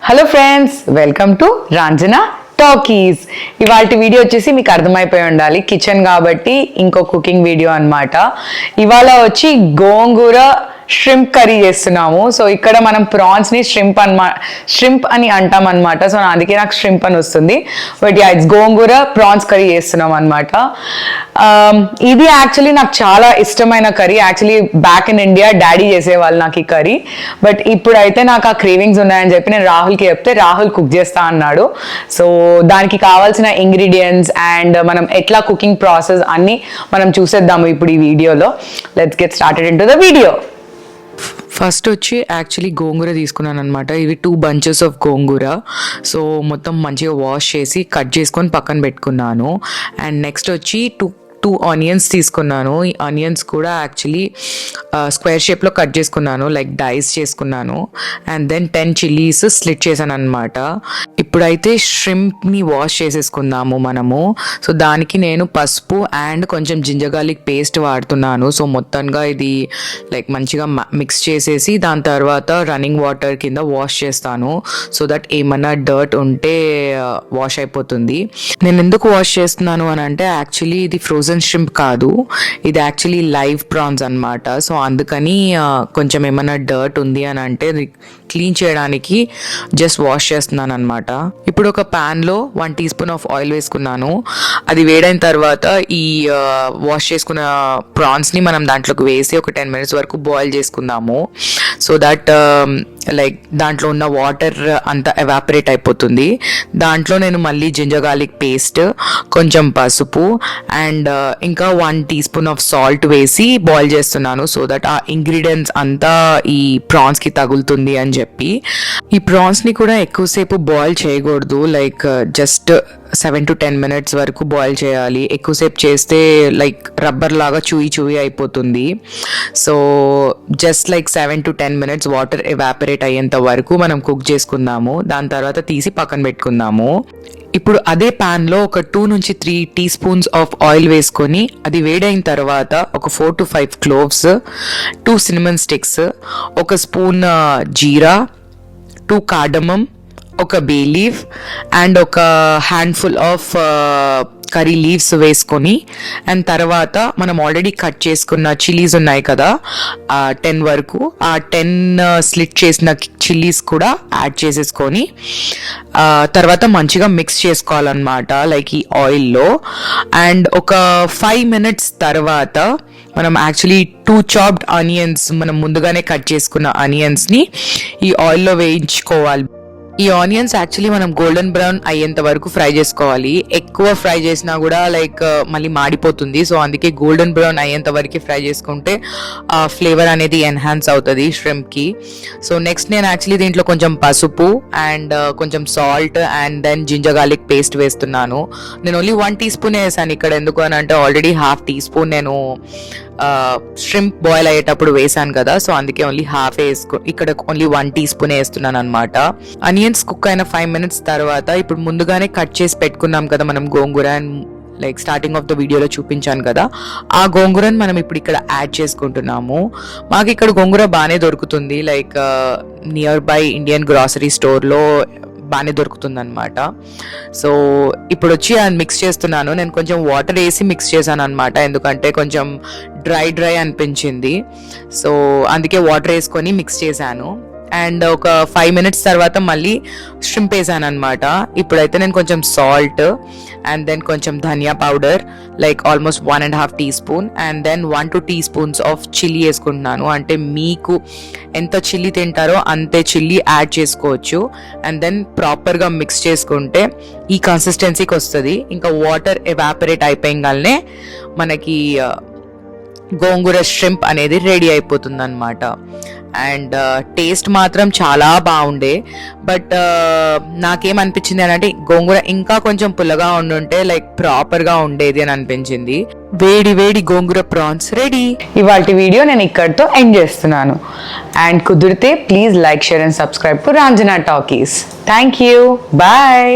Hello friends, welcome to రాంజనా talkies. ఇవాళ video వచ్చేసి మీకు అర్థమైపోయి ఉండాలి, కిచెన్ కాబట్టి ఇంకో కుకింగ్ వీడియో అన్నమాట. ఇవాళ వచ్చి గోంగూర ష్రింప్ కర్రీ చేస్తున్నాము. సో ఇక్కడ మనం ప్రాన్స్ని ష్రింప్ అని అంటాం అనమాట. సో అందుకే నాకు ష్రింప్ అని వస్తుంది. But it's gongura prawns curry చేస్తున్నాం అనమాట. ఇది యాక్చువల్లీ నాకు చాలా ఇష్టమైన curry. Actually back in India daddy చేసేవాళ్ళు నాకు ఈ కర్రీ. బట్ ఇప్పుడైతే నాకు ఆ క్రేవింగ్స్ ఉన్నాయని చెప్పి నేను రాహుల్కి చెప్తే రాహుల్ కుక్ చేస్తా అన్నాడు. సో దానికి కావాల్సిన ఇంగ్రీడియంట్స్ అండ్ మనం ఎట్లా కుకింగ్ ప్రాసెస్ అన్ని మనం చూసేద్దాము ఇప్పుడు ఈ వీడియోలో. Let's get started in to the video. First వచ్చి యాక్చువల్లీ గోంగూర తీసుకున్నాను అనమాట. ఇవి 2 bunches ఆఫ్ గోంగూర. సో మొత్తం మంచిగా వాష్ చేసి కట్ చేసుకొని పక్కన పెట్టుకున్నాను. అండ్ నెక్స్ట్ వచ్చి టూ ఆనియన్స్ తీసుకున్నాను. ఈ ఆనియన్స్ కూడా యాక్చువల్లీ స్క్వేర్ షేప్లో కట్ చేసుకున్నాను, లైక్ డైస్ చేసుకున్నాను. అండ్ దెన్ 10 chilies స్లిట్ చేశాను అనమాట. ఇప్పుడైతే ష్రింప్ని వాష్ చేసేసుకుందాము మనము. సో దానికి నేను పసుపు అండ్ కొంచెం జింజర్ గార్లిక్ పేస్ట్ వాడుతున్నాను. సో మొత్తంగా ఇది లైక్ మంచిగా మిక్స్ చేసేసి దాని తర్వాత రన్నింగ్ వాటర్ కింద వాష్ చేస్తాను. సో దట్ ఏమన్నా డర్ట్ ఉంటే వాష్ అయిపోతుంది. నేను ఎందుకు వాష్ చేస్తున్నాను అని అంటే యాక్చువల్లీ ఇది ఫ్రోజన్ ష్రింప్ కాదు, ఇది యాక్చువల్లీ లైవ్ ప్రాన్స్ అన్నమాట. సో అందుకని కొంచెం ఏమైనా డర్ట్ ఉంది అని అంటే క్లీన్ చేయడానికి జస్ట్ వాష్ చేస్తున్నాను అనమాట. ఇప్పుడు ఒక ప్యాన్లో 1 teaspoon ఆఫ్ ఆయిల్ వేసుకున్నాను. అది వేడైన తర్వాత ఈ వాష్ చేసుకున్న ప్రాన్స్ని మనం దాంట్లోకి వేసి ఒక 10 minutes వరకు బాయిల్ చేసుకుందాము. సో దట్ లైక్ దాంట్లో ఉన్న వాటర్ అంతా ఎవాపరేట్ అయిపోతుంది. దాంట్లో నేను మళ్ళీ జింజర్ గార్లిక్ పేస్ట్, కొంచెం పసుపు అండ్ ఇంకా 1 teaspoon ఆఫ్ సాల్ట్ వేసి బాయిల్ చేస్తున్నాను. సో దట్ ఆ ఇంగ్రీడియంట్స్ అంతా ఈ ప్రాన్స్కి తగులుతుంది అని చెప్పి. ఈ ప్రాన్స్ని కూడా ఎక్కువసేపు బాయిల్ చేయకూడదు, లైక్ జస్ట్ 7 to 10 minutes వరకు బాయిల్ చేయాలి. ఎక్కువసేపు చేస్తే లైక్ రబ్బర్ లాగా చూయి అయిపోతుంది. So just like 7 to 10 minutes water evaporate అయ్యేంత వరకు మనం కుక్ చేసుకుందాము. దాని తర్వాత తీసి పక్కన పెట్టుకుందాము. ఇప్పుడు అదే ప్యాన్లో ఒక 2 నుంచి 3 teaspoons ఆఫ్ ఆయిల్ వేసుకొని అది వేడైన తర్వాత ఒక 4 to 5 cloves, 2 cinnamon sticks, 1 spoon jeera, 2 cardamom, ఒక బే లీఫ్ అండ్ ఒక హ్యాండ్ఫుల్ ఆఫ్ కర్రీ లీవ్స్ వేసుకొని అండ్ తర్వాత మనం ఆల్రెడీ కట్ చేసుకున్న చిల్లీస్ ఉన్నాయి కదా 10 వరకు, ఆ 10 స్లిట్ చేసిన చిల్లీస్ కూడా యాడ్ చేసేసుకొని తర్వాత మంచిగా మిక్స్ చేసుకోవాలన్నమాట లైక్ ఈ ఆయిల్లో. అండ్ ఒక 5 minutes తర్వాత మనం యాక్చువల్లీ 2 chopped ఆనియన్స్, మనం ముందుగానే కట్ చేసుకున్న ఆనియన్స్ని ఈ ఆయిల్లో వేయించుకోవాలి. ఈ ఆనియన్స్ యాక్చువల్లీ మనం గోల్డెన్ బ్రౌన్ అయ్యేంత వరకు ఫ్రై చేసుకోవాలి. ఎక్కువ ఫ్రై చేసినా కూడా లైక్ మళ్ళీ మాడిపోతుంది. సో అందుకే గోల్డెన్ బ్రౌన్ అయ్యేంత వరకు ఫ్రై చేసుకుంటే ఫ్లేవర్ అనేది ఎన్హాన్స్ అవుతుంది ష్రింప్కి. సో నెక్స్ట్ నేను యాక్చువల్లీ దీంట్లో కొంచెం పసుపు అండ్ కొంచెం salt and then ginger garlic paste వేస్తున్నాను. నేను ఓన్లీ 1 teaspoon వేసాను ఇక్కడ. ఎందుకు అని అంటే ఆల్రెడీ 1/2 teaspoon నేను ష్రింప్ బాయిల్ అయ్యేటప్పుడు వేసాను కదా. సో అందుకే ఓన్లీ హాఫ్ ఇక్కడ ఓన్లీ 1 teaspoon వేస్తున్నాను అనమాట. ఆనియన్స్ కుక్ అయిన 5 minutes తర్వాత ఇప్పుడు ముందుగానే కట్ చేసి పెట్టుకున్నాం కదా మనం గోంగూర, లైక్ స్టార్టింగ్ ఆఫ్ ద వీడియోలో చూపించాను కదా, ఆ గోంగూరని మనం ఇప్పుడు ఇక్కడ యాడ్ చేసుకుంటున్నాము. మాకు ఇక్కడ గోంగూర బాగానే దొరుకుతుంది, like near by Indian grocery స్టోర్లో బాగానే దొరుకుతుంది అనమాట. సో ఇప్పుడు వచ్చి అది మిక్స్ చేస్తున్నాను. నేను కొంచెం వాటర్ వేసి మిక్స్ చేశాను అనమాట, ఎందుకంటే కొంచెం డ్రై అనిపించింది. సో అందుకే వాటర్ వేసుకొని మిక్స్ చేశాను. అండ్ ఒక 5 minutes తర్వాత మళ్ళీ ష్రింప్ వేసాను అనమాట. ఇప్పుడైతే నేను కొంచెం సాల్ట్ అండ్ దెన్ కొంచెం ధనియా powder like almost 1.5 teaspoon and then 1 to 2 teaspoons of chilli వేసుకుంటున్నాను. అంటే మీకు ఎంత చిల్లీ తింటారో అంతే చిల్లీ యాడ్ చేసుకోవచ్చు. అండ్ దెన్ ప్రాపర్గా మిక్స్ చేసుకుంటే ఈ కన్సిస్టెన్సీకి వస్తుంది. ఇంకా వాటర్ ఎవాపరేట్ అయిపోయింగానే మనకి గోంగూర ష్రింప్ అనేది రెడీ అయిపోతుంది అనమాట. అండ్ టేస్ట్ మాత్రం చాలా బాగుండే. బట్ నాకేమనిపించింది అని అంటే గోంగూర ఇంకా కొంచెం పుల్లగా ఉండుంటే లైక్ ప్రాపర్గా ఉండేది అని అనిపించింది. వేడి గోంగూర ప్రాన్స్ రెడీ. ఇవాళ వీడియో నేను ఇక్కడితో ఎండ్ చేస్తున్నాను. అండ్ కుదిరితే please like, share and subscribe to రాంజనా Talkies. Thank you, bye.